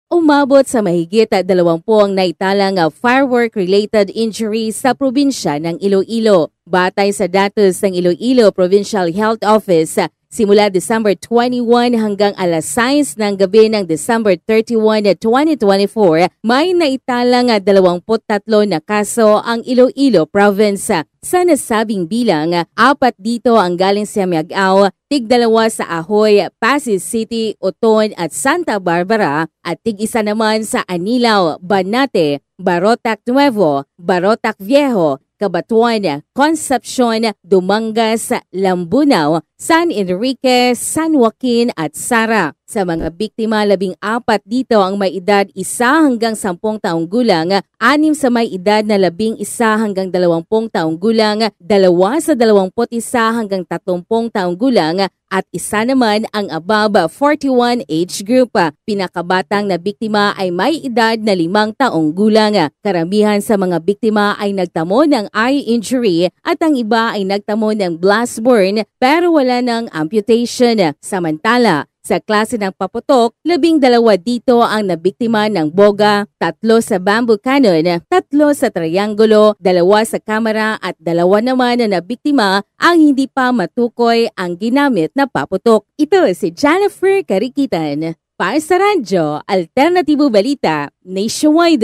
Umabot sa mahigit 20 ang naitalang firework-related injuries sa probinsya ng Iloilo. Batay sa datos ng Iloilo Provincial Health Office, simula December 21 hanggang alas 6 ng gabi ng December 31, 2024, may naitalang 23 na kaso ang Iloilo Province. Sa nasabing bilang, 4 dito ang galing sa Miagao, 2 sa Ahoy, Pasig City, Oton at Santa Barbara at 1 naman sa Anilao, Banate, Barotac Nuevo, Barotac Viejo, Cabatuan, Concepcion, Dumangas, Lambunaw, San Enrique, San Joaquin at Sara. Sa mga biktima, 14 dito ang may edad 1 hanggang 10 taong gulang, 6 sa may edad na 11 hanggang 20 taong gulang, 2 sa 21 hanggang 30 taong gulang, at 1 naman ang above 41 age group. Pinakabatang na biktima ay may edad na 5 taong gulang. Karamihan sa mga biktima ay nagtamo ng eye injury at ang iba ay nagtamo ng blast burn pero wala ng amputation. Samantala, sa klase ng paputok, 12 dito ang nabiktima ng boga, 3 sa bamboo cannon, 3 sa triangulo, 2 sa kamera at 2 naman na nabiktima ang hindi pa matukoy ang ginamit na paputok. Ito si Jennifer Karikitan para sa Radyo Alternatibo Balita Nationwide.